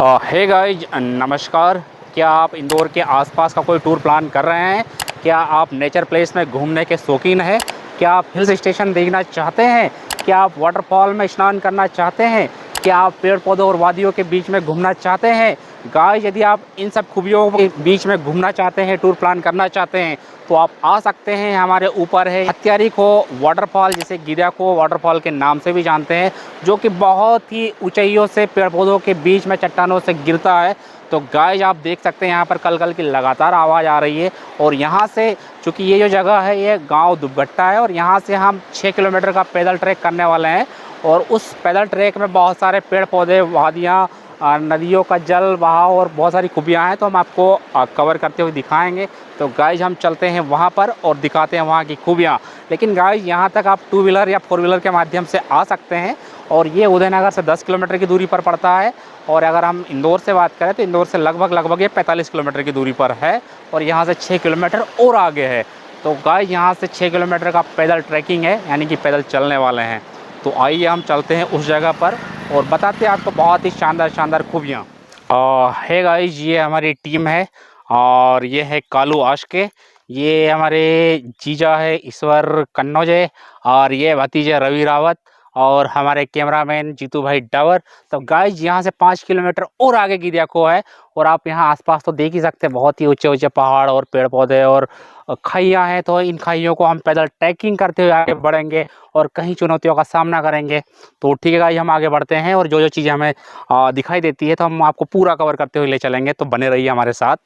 Hey guys नमस्कार। क्या आप इंदौर के आसपास का कोई टूर प्लान कर रहे हैं? क्या आप नेचर प्लेस में घूमने के शौकीन हैं? क्या आप हिल स्टेशन देखना चाहते हैं? क्या आप वाटरफॉल में स्नान करना चाहते हैं? क्या आप पेड़ पौधों और वादियों के बीच में घूमना चाहते हैं? गाइज यदि आप इन सब खूबियों के बीच में घूमना चाहते हैं, टूर प्लान करना चाहते हैं, तो आप आ सकते हैं। हमारे ऊपर है हत्यारीखो वाटरफॉल, जिसे गिरियाखो वाटरफॉल के नाम से भी जानते हैं, जो कि बहुत ही ऊंचाइयों से पेड़ पौधों के बीच में चट्टानों से गिरता है। तो गाइज आप देख सकते हैं यहाँ पर कल कल की लगातार आवाज़ आ रही है। और यहाँ से चूँकि ये जो जगह है ये गांव दुबगट्टा है, और यहाँ से हम 6 किलोमीटर का पैदल ट्रैक करने वाले हैं। और उस पैदल ट्रैक में बहुत सारे पेड़ पौधे, वादियाँ, नदियों का जल बहाव और बहुत सारी खूबियाँ हैं, तो हम आपको कवर करते हुए दिखाएंगे। तो गाइज हम चलते हैं वहाँ पर और दिखाते हैं वहाँ की खूबियाँ। लेकिन गाइज यहाँ तक आप 2 व्हीलर या 4 व्हीलर के माध्यम से आ सकते हैं, और ये उदयनगर से 10 किलोमीटर की दूरी पर पड़ता है। और अगर हम इंदौर से बात करें तो इंदौर से लगभग ये 45 किलोमीटर की दूरी पर है, और यहाँ से 6 किलोमीटर और आगे है। तो गाइज यहाँ से 6 किलोमीटर का पैदल ट्रैकिंग है, यानी कि पैदल चलने वाले हैं। तो आइए हम चलते हैं उस जगह पर और बताते हैं आपको बहुत ही शानदार खूबियाँ। है गाइज, ये हमारी टीम है, और ये है कालू आशके, ये हमारे जीजा है ईश्वर कन्नौजे, और ये भतीजे रवि रावत, और हमारे कैमरामैन जीतू भाई डावर। तो गाइज यहाँ से 5 किलोमीटर और आगे गिरियाखो है, और आप यहाँ आसपास तो देख ही सकते हैं बहुत ही ऊंचे ऊंचे पहाड़ और पेड़ पौधे और खाइयाँ हैं। तो इन खाइयों को हम पैदल ट्रैकिंग करते हुए आगे बढ़ेंगे और कहीं चुनौतियों का सामना करेंगे। तो ठीक है गाइज, हम आगे बढ़ते हैं, और जो चीज़ें हमें दिखाई देती है तो हम आपको पूरा कवर करते हुए ले चलेंगे। तो बने रहिए हमारे साथ।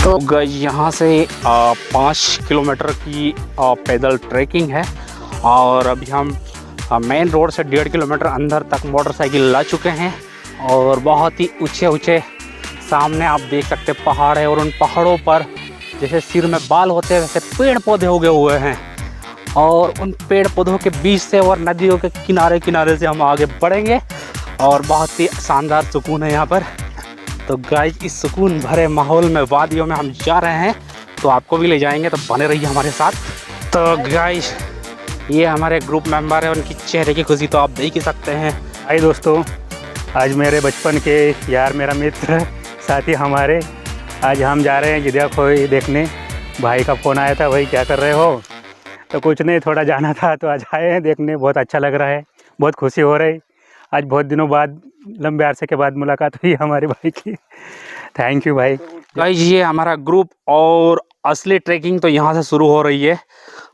तो गाइज यहाँ से 5 किलोमीटर की पैदल ट्रैकिंग है, और अभी हम मेन रोड से 1.5 किलोमीटर अंदर तक मोटरसाइकिल ला चुके हैं। और बहुत ही ऊंचे सामने आप देख सकते पहाड़ है, और उन पहाड़ों पर जैसे सिर में बाल होते हैं वैसे पेड़ पौधे उगे हुए हैं, और उन पेड़ पौधों के बीच से और नदियों के किनारे से हम आगे बढ़ेंगे, और बहुत ही शानदार सुकून है यहाँ पर। तो गाइज इस सुकून भरे माहौल में, वादियों में हम जा रहे हैं, तो आपको भी ले जाएंगे। तो बने रहिए हमारे साथ। तो गाइज ये हमारे ग्रुप मेंबर है, उनकी चेहरे की खुशी तो आप देख ही सकते हैं। हाय दोस्तों, आज मेरे बचपन के यार, मेरा मित्र, साथी हमारे, आज हम जा रहे हैं गिरियाखो देखने। भाई का फ़ोन आया था, भाई क्या कर रहे हो? तो कुछ नहीं, थोड़ा जाना था तो आज आए हैं देखने। बहुत अच्छा लग रहा है, बहुत खुशी हो रही। आज बहुत दिनों बाद, लंबे अरसे के बाद मुलाकात हुई हमारे भाई की। थैंक यू भाई। गाइज ये हमारा ग्रुप, और असली ट्रैकिंग तो यहाँ से शुरू हो रही है।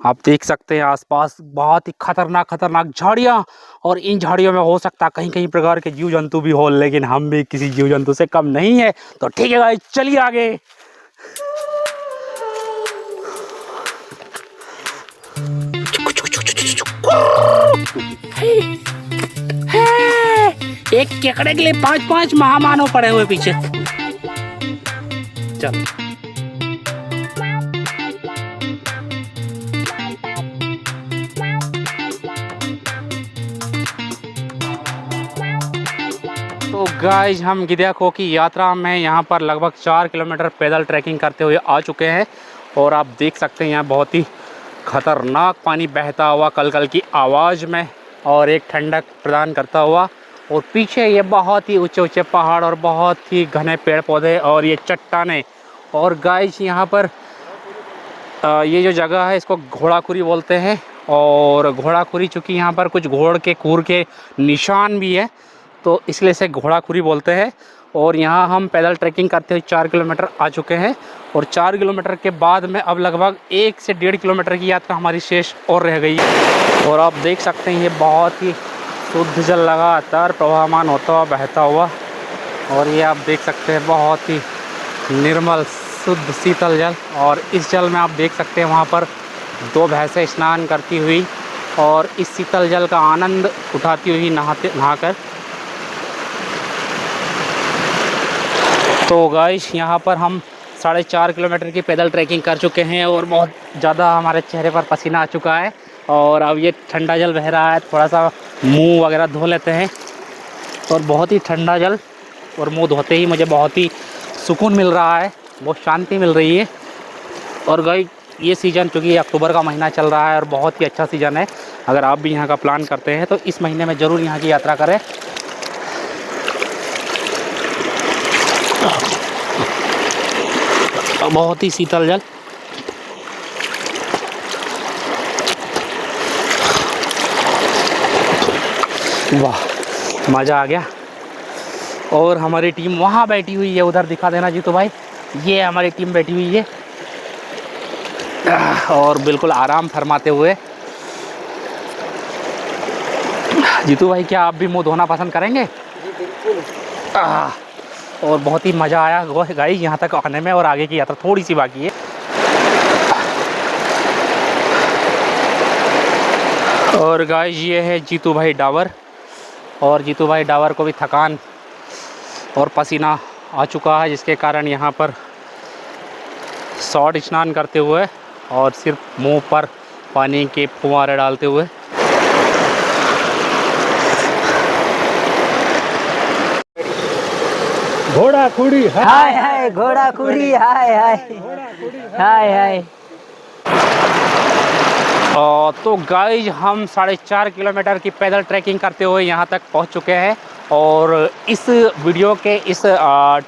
आप देख सकते हैं आसपास बहुत ही खतरनाक झाड़ियाँ, और इन झाड़ियों में हो सकता है कहीं प्रकार के जीव जंतु भी हो, लेकिन हम भी किसी जीव जंतु से कम नहीं है। तो ठीक है गाइज, चलिए आगे। एक केकड़े के लिए 5 महामानव पड़े हुए पीछे। चलो तो गाइज हम गिरियाखो की यात्रा में यहाँ पर लगभग 4 किलोमीटर पैदल ट्रैकिंग करते हुए आ चुके हैं, और आप देख सकते हैं यहाँ बहुत ही खतरनाक पानी बहता हुआ कल कल की आवाज़ में, और एक ठंडक प्रदान करता हुआ। और पीछे ये बहुत ही ऊंचे पहाड़ और बहुत ही घने पेड़ पौधे और ये चट्टानें। और गाइस यहाँ पर ये जो जगह है इसको घोड़ाखुरी बोलते हैं, और घोड़ाखुरी चूँकि यहाँ पर कुछ घोड़ के खूर के निशान भी है, तो इसलिए इसे घोड़ाखुरी बोलते हैं। और यहाँ हम पैदल ट्रैकिंग करते हुए 4 किलोमीटर आ चुके हैं, और 4 किलोमीटर के बाद में अब लगभग 1 से 1.5 किलोमीटर की यात्रा हमारी शेष और रह गई है। और आप देख सकते हैं ये बहुत ही शुद्ध जल लगातार प्रवाहमान होता हुआ बहता हुआ, और ये आप देख सकते हैं बहुत ही निर्मल शुद्ध शीतल जल। और इस जल में आप देख सकते हैं वहाँ पर 2 भैंसें स्नान करती हुई और इस शीतल जल का आनंद उठाती हुई नहाकर। तो गाइस यहाँ पर हम 4.5 किलोमीटर की पैदल ट्रैकिंग कर चुके हैं, और बहुत ज़्यादा हमारे चेहरे पर पसीना आ चुका है, और अब ये ठंडा जल बह रहा है, थोड़ा सा मुंह वगैरह धो लेते हैं। और बहुत ही ठंडा जल, और मुंह धोते ही मुझे बहुत ही सुकून मिल रहा है, बहुत शांति मिल रही है। और गाइस ये सीज़न चूँकि अक्टूबर का महीना चल रहा है और बहुत ही अच्छा सीज़न है। अगर आप भी यहाँ का प्लान करते हैं तो इस महीने में ज़रूर यहाँ की यात्रा करें। बहुत ही शीतल जल, वाह मज़ा आ गया। और हमारी टीम वहाँ बैठी हुई है, उधर दिखा देना जीतू भाई, ये हमारी टीम बैठी हुई है और बिल्कुल आराम फरमाते हुए। जीतू भाई क्या आप भी मुंह धोना पसंद करेंगे? जी बिल्कुल। और बहुत ही मज़ा आया गाइस यहाँ तक आने में, और आगे की यात्रा थोड़ी सी बाकी है। और गाइस ये है जीतू भाई डावर, और जीतू भाई डावर को भी थकान और पसीना आ चुका है, जिसके कारण यहाँ पर शॉर्ट स्नान करते हुए और सिर्फ मुंह पर पानी के फुहारे डालते हुए। घोड़ा कुड़ी हाय हाय घोड़ा कुड़ी हाय हाय हाय हाय। तो गाइज हम 4.5 किलोमीटर की पैदल ट्रैकिंग करते हुए यहाँ तक पहुँच चुके हैं। और इस वीडियो के इस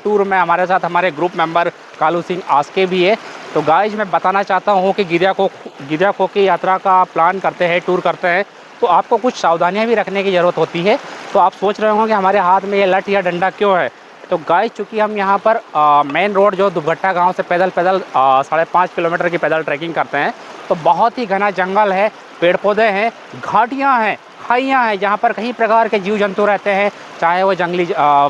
टूर में हमारे साथ हमारे group member Kalu Singh ASCII भी है। तो गाइज मैं बताना चाहता हूँ कि गिरियाखो की यात्रा का प्लान करते हैं, टूर करते हैं, तो आपको कुछ सावधानियाँ भी रखने की ज़रूरत होती है। तो आप सोच रहे होंगे हमारे हाथ में ये लठ या डंडा क्यों है। तो गाइस चूँकि हम यहाँ पर मेन रोड जो दुबगट्टा गांव से पैदल 5.5 किलोमीटर की पैदल ट्रैकिंग करते हैं, तो बहुत ही घना जंगल है, पेड़ पौधे हैं, घाटियाँ हैं, खाइयाँ हैं, जहाँ पर कई प्रकार के जीव जंतु रहते हैं, चाहे वो जंगली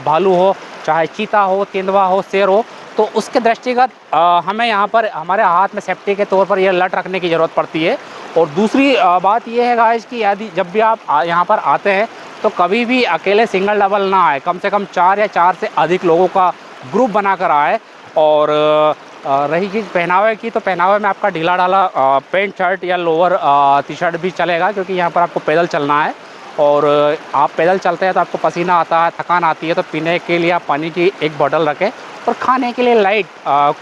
भालू हो, चाहे चीता हो, तेंदुआ हो, शेर हो। तो उसके दृष्टिगत हमें यहाँ पर हमारे हाथ में सेफ्टी के तौर पर यह लठ रखने की ज़रूरत पड़ती है। और दूसरी बात यह है गाइस कि यदि जब भी आप यहाँ पर आते हैं तो कभी भी अकेले सिंगल डबल ना आए, कम से कम 4 या 4 से अधिक लोगों का ग्रुप बनाकर आए। और रही चीज़ पहनावे की, तो पहनावे में आपका ढीला ढाला पैंट शर्ट या लोअर टी शर्ट भी चलेगा, क्योंकि यहाँ पर आपको पैदल चलना है। और आप पैदल चलते हैं तो आपको पसीना आता है, थकान आती है, तो पीने के लिए आप पानी की एक बोतल रखें, और खाने के लिए लाइट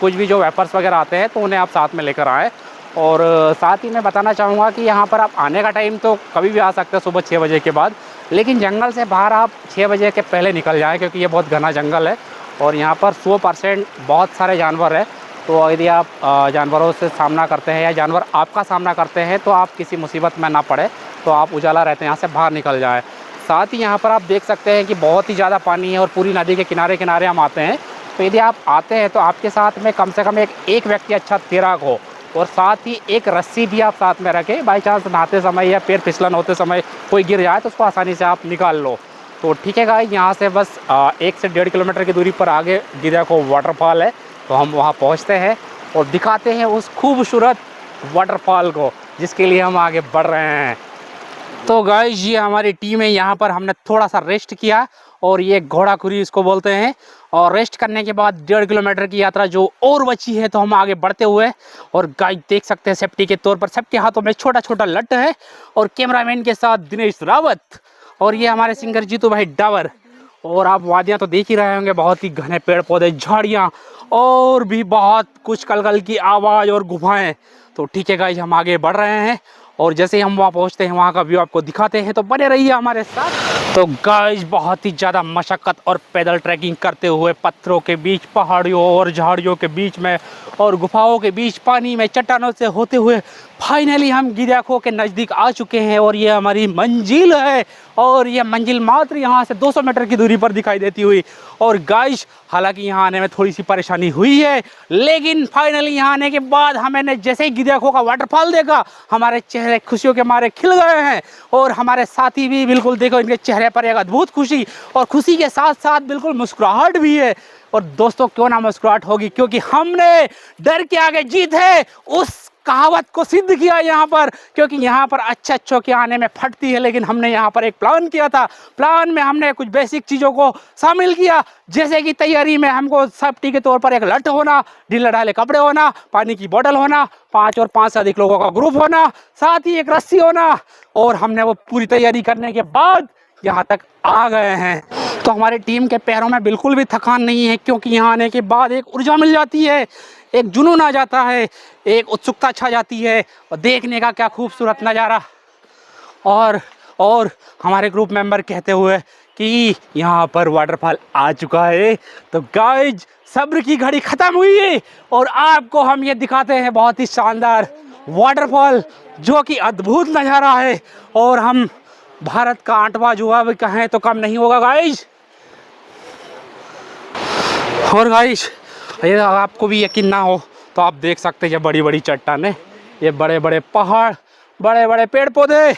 कुछ भी जो वेपर्स वगैरह आते हैं तो उन्हें आप साथ में लेकर आएँ। और साथ ही मैं बताना चाहूँगा कि यहाँ पर आप आने का टाइम तो कभी भी आ सकते हैं सुबह 6 बजे के बाद, लेकिन जंगल से बाहर आप 6 बजे के पहले निकल जाएं, क्योंकि ये बहुत घना जंगल है और यहाँ पर 100% बहुत सारे जानवर हैं। तो यदि आप जानवरों से सामना करते हैं या जानवर आपका सामना करते हैं तो आप किसी मुसीबत में ना पड़े, तो आप उजाला रहते हैं यहाँ से बाहर निकल जाएँ। साथ ही यहाँ पर आप देख सकते हैं कि बहुत ही ज़्यादा पानी है और पूरी नदी के किनारे किनारे हम आते हैं। तो यदि आप आते हैं तो आपके साथ में कम से कम एक व्यक्ति अच्छा तैराक हो, और साथ ही एक रस्सी भी आप साथ में रखें। बाई चांस नहाते समय या पैर फिसलन होते समय कोई गिर जाए तो उसको आसानी से आप निकाल लो। तो ठीक है गाइस, यहाँ से बस 1 से 1.5 किलोमीटर की दूरी पर आगे गिरियाखो वाटरफॉल है, तो हम वहाँ पहुँचते हैं और दिखाते हैं उस खूबसूरत वाटरफॉल को, जिसके लिए हम आगे बढ़ रहे हैं। तो गाइस ये हमारी टीम है, यहाँ पर हमने थोड़ा सा रेस्ट किया, और ये घोड़ाखुरी इसको बोलते हैं। और रेस्ट करने के बाद 1.5 किलोमीटर की यात्रा जो और बची है, तो हम आगे बढ़ते हुए। और गाइस देख सकते हैं सेफ्टी के तौर पर सबके हाथों में छोटा छोटा लठ है, और कैमरामैन के साथ दिनेश रावत, और ये हमारे सिंगर जीतू भाई डावर। और आप वादियाँ तो देख ही रहे होंगे, बहुत ही घने पेड़ पौधे, झाड़ियाँ, और भी बहुत कुछ कलकल की आवाज़ और गुफाएँ। तो ठीक है गाइस, हम आगे बढ़ रहे हैं, और जैसे ही हम वहाँ पहुँचते हैं वहाँ का व्यू आपको दिखाते हैं, तो बने रहिए हमारे साथ। तो गाइस बहुत ही ज़्यादा मशक्क़त और पैदल ट्रैकिंग करते हुए पत्थरों के बीच, पहाड़ियों और झाड़ियों के बीच में, और गुफाओं के बीच, पानी में, चट्टानों से होते हुए फाइनली हम गिरियाखो के नज़दीक आ चुके हैं। और ये हमारी मंजिल है, और ये मंजिल मात्र यहाँ से 200 मीटर की दूरी पर दिखाई देती हुई। और गाइस हालांकि यहाँ आने में थोड़ी सी परेशानी हुई है, लेकिन फाइनली यहाँ आने के बाद हमने जैसे ही गिरियाखो का वाटरफॉल देखा, हमारे चेहरे खुशियों के मारे खिल गए हैं। और हमारे साथी भी बिल्कुल देखो, इनके चेहरे पर एक अद्भुत खुशी, और खुशी के साथ साथ बिल्कुल मुस्कुराहट भी है। और दोस्तों क्यों ना मुस्कुराहट होगी, क्योंकि हमने डर के आगे जीत है उस कहावत को सिद्ध किया यहाँ पर। क्योंकि यहाँ पर अच्छों के आने में फटती है, लेकिन हमने यहाँ पर एक प्लान किया था। प्लान में हमने कुछ बेसिक चीज़ों को शामिल किया, जैसे कि तैयारी में हमको सेफ्टी के तौर पर एक लठ होना, ढीले ढाले कपड़े होना, पानी की बोतल होना, 5 और 5 से अधिक लोगों का ग्रुप होना, साथ ही एक रस्सी होना। और हमने वो पूरी तैयारी करने के बाद यहाँ तक आ गए हैं। तो हमारी टीम के पैरों में बिल्कुल भी थकान नहीं है, क्योंकि यहाँ आने के बाद एक ऊर्जा मिल जाती है, एक जुनून आ जाता है, एक उत्सुकता छा जाती है और देखने का क्या खूबसूरत नज़ारा। और हमारे ग्रुप मेंबर कहते हुए कि यहाँ पर वाटरफॉल आ चुका है। तो गाइज सब्र की घड़ी ख़त्म हुई है और आपको हम ये दिखाते हैं बहुत ही शानदार वाटरफॉल, जो कि अद्भुत नज़ारा है। और हम भारत का 8वां जुआ भी कहें तो कम नहीं होगा गाइज। और गाइज ये आपको भी यकीन ना हो तो आप देख सकते हैं, ये बड़ी बड़ी चट्टानें, ये बड़े बड़े पहाड़, बड़े बड़े पेड़ पौधे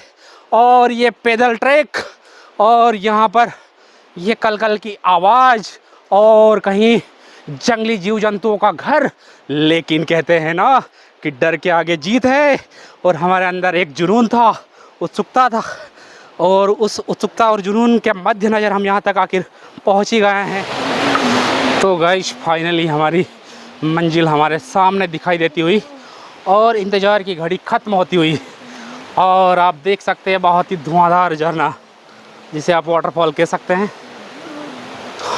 और ये पैदल ट्रैक, और यहाँ पर ये कलकल की आवाज़ और कहीं जंगली जीव जंतुओं का घर। लेकिन कहते हैं ना कि डर के आगे जीत है, और हमारे अंदर एक जुनून था, उत्सुकता था, और उस उत्सुकता और जुनून के मध्य नज़र हम यहाँ तक आखिर पहुँच ही गए हैं। तो गाइस फाइनली हमारी मंजिल हमारे सामने दिखाई देती हुई और इंतज़ार की घड़ी ख़त्म होती हुई, और आप देख सकते हैं बहुत ही धुआंधार झरना, जिसे आप वाटरफॉल कह सकते हैं।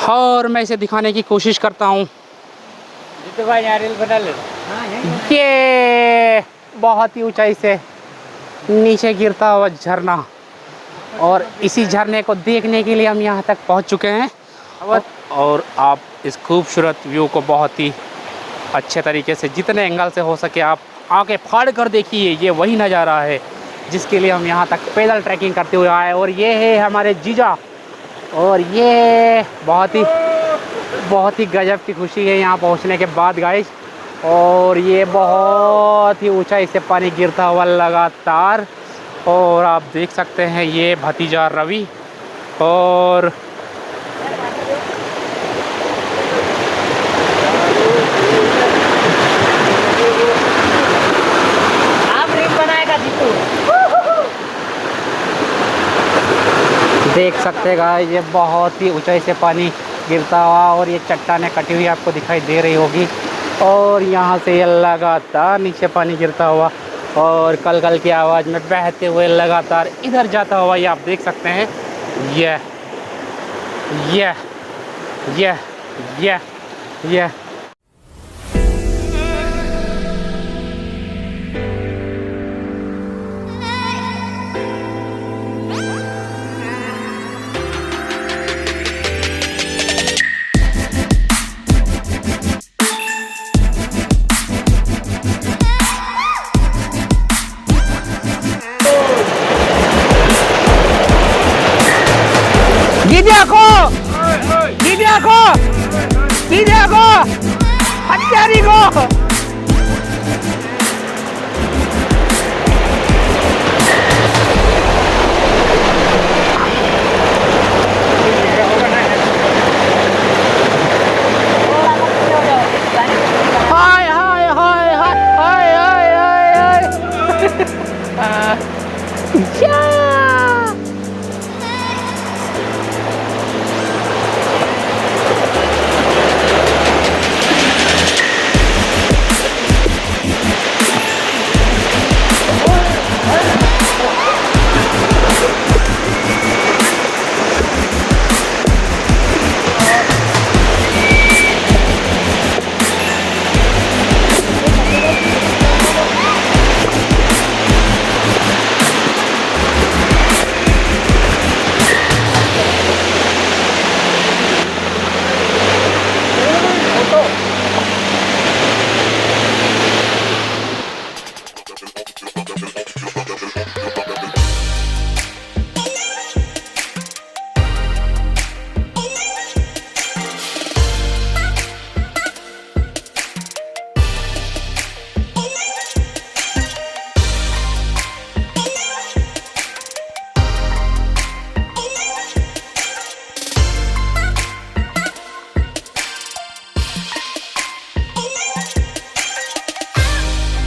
और मैं इसे दिखाने की कोशिश करता हूँ। ये बहुत ही ऊंचाई से नीचे गिरता हुआ झरना, और इसी झरने को देखने के लिए हम यहाँ तक पहुँच चुके हैं। और आप इस खूबसूरत व्यू को बहुत ही अच्छे तरीके से, जितने एंगल से हो सके आप आंखें फाड़ कर देखिए। ये वही नज़ारा है जिसके लिए हम यहाँ तक पैदल ट्रैकिंग करते हुए आए। और ये है हमारे जीजा, और ये बहुत ही गजब की खुशी है यहाँ पहुँचने के बाद गाइस। और ये बहुत ही ऊंचाई से पानी गिरता हुआ लगातार, और आप देख सकते हैं ये भतीजा रवि। और देख सकते हैं गाइस, ये बहुत ही ऊंचाई से पानी गिरता हुआ, और ये चट्टानें कटी हुई आपको दिखाई दे रही होगी, और यहाँ से ये लगातार नीचे पानी गिरता हुआ और कलकल की आवाज़ में बहते हुए लगातार इधर जाता हुआ, ये आप देख सकते हैं। ये देखो हत्यारी को। हाय हाय हाय हाय हाय हाय हाय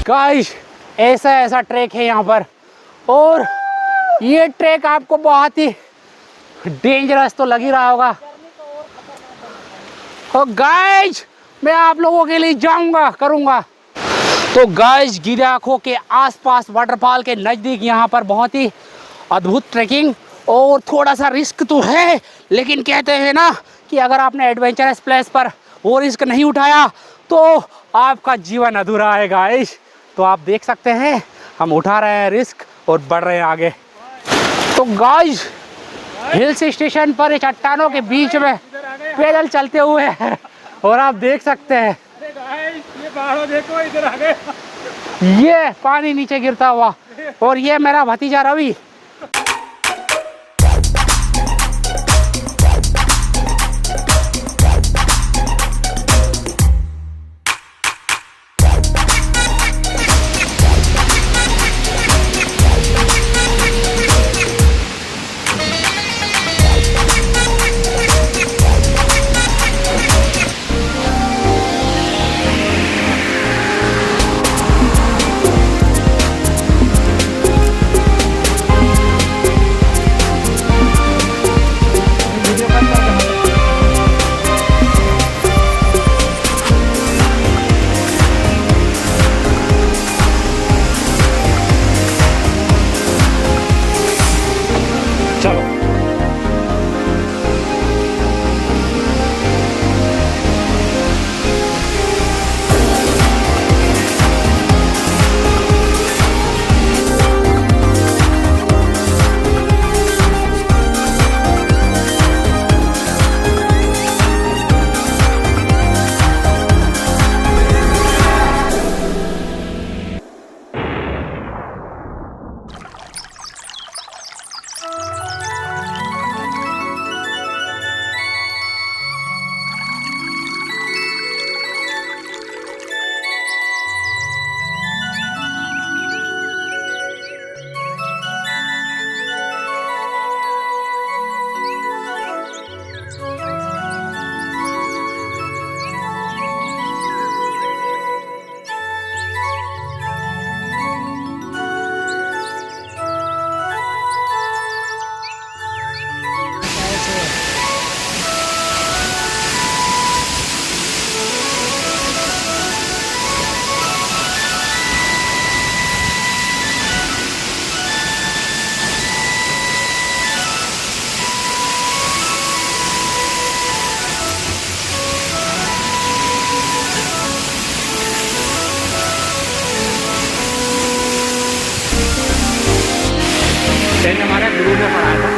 गाइस ऐसा ट्रैक है यहाँ पर, और ये ट्रैक आपको बहुत ही डेंजरस तो लग ही रहा होगा। तो गाइस मैं आप लोगों के लिए करूँगा। तो गाइस गिरिया खो के आसपास वाटरफॉल के नज़दीक यहाँ पर बहुत ही अद्भुत ट्रैकिंग और थोड़ा सा रिस्क तो है, लेकिन कहते हैं ना कि अगर आपने एडवेंचरस प्लेस पर वो रिस्क नहीं उठाया तो आपका जीवन अधूरा है गाइस। तो आप देख सकते हैं हम उठा रहे हैं रिस्क और बढ़ रहे हैं आगे। तो गाइस हिल्स स्टेशन पर ये चट्टानों के बीच में पैदल चलते हुए हैं और आप देख सकते हैं ये पहाड़ों देखो, इधर आ गए। ये पानी नीचे गिरता हुआ, और ये मेरा भतीजा रवि। चलो हमारे गुरु ने पढ़ाया था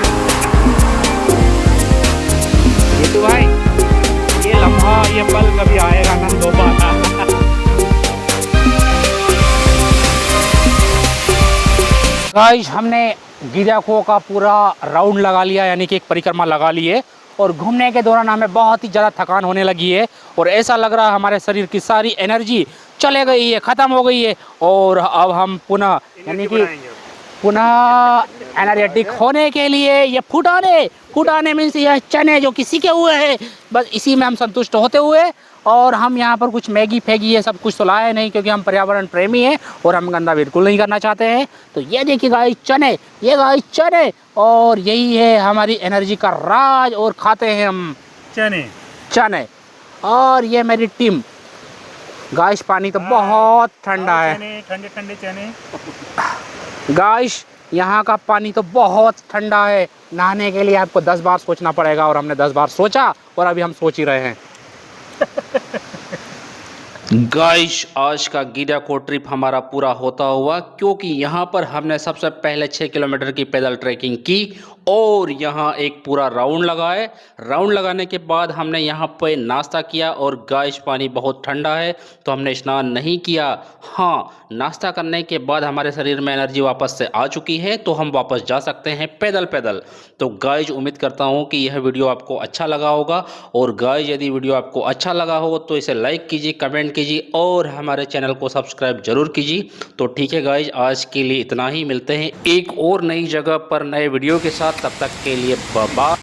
ये तो भाई, ये लम्हा ये पल कभी आएगा ना दोबारा। गाइस हमने गिरियाखो का पूरा राउंड लगा लिया, यानी कि एक परिक्रमा लगा ली है, और घूमने के दौरान हमें बहुत ही ज़्यादा थकान होने लगी है और ऐसा लग रहा है हमारे शरीर की सारी एनर्जी चले गई है, ख़त्म हो गई है। और अब हम पुनः यानी कि पुनः एनर्जेटिक होने के लिए ये फुटाने मीन्स ये चने जो किसी के हुए हैं, बस इसी में हम संतुष्ट होते हुए, और हम यहाँ पर कुछ मैगी फैगी ये सब कुछ तो लाए नहीं, क्योंकि हम पर्यावरण प्रेमी हैं और हम गंदा बिल्कुल नहीं करना चाहते हैं। तो ये देखिए गाइस चने, ये गाइस चने, और यही है हमारी एनर्जी का राज, और खाते हैं हम चने। और ये मेरी टीम। गाइस पानी तो बहुत ठंडा है, ठंडे ठंडे चने। गाइस यहाँ का पानी तो बहुत ठंडा है, नहाने के लिए आपको 10 बार सोचना पड़ेगा, और हमने 10 बार सोचा और अभी हम सोच ही रहे हैं। गाइस आज का गिरियाखो ट्रिप हमारा पूरा होता हुआ, क्योंकि यहाँ पर हमने सबसे पहले 6 किलोमीटर की पैदल ट्रैकिंग की और यहाँ एक पूरा राउंड लगाए। राउंड लगाने के बाद हमने यहाँ पे नाश्ता किया, और गाइस पानी बहुत ठंडा है तो हमने स्नान नहीं किया। हाँ, नाश्ता करने के बाद हमारे शरीर में एनर्जी वापस से आ चुकी है, तो हम वापस जा सकते हैं पैदल। तो गाइस उम्मीद करता हूँ कि यह वीडियो आपको अच्छा लगा होगा, और गाइस यदि वीडियो आपको अच्छा लगा हो तो इसे लाइक कीजिए, कमेंट कीजिए और हमारे चैनल को सब्सक्राइब जरूर कीजिए। तो ठीक है गाइस, आज के लिए इतना ही, मिलते हैं एक और नई जगह पर नए वीडियो के साथ, तब तक के लिए बाय बाय।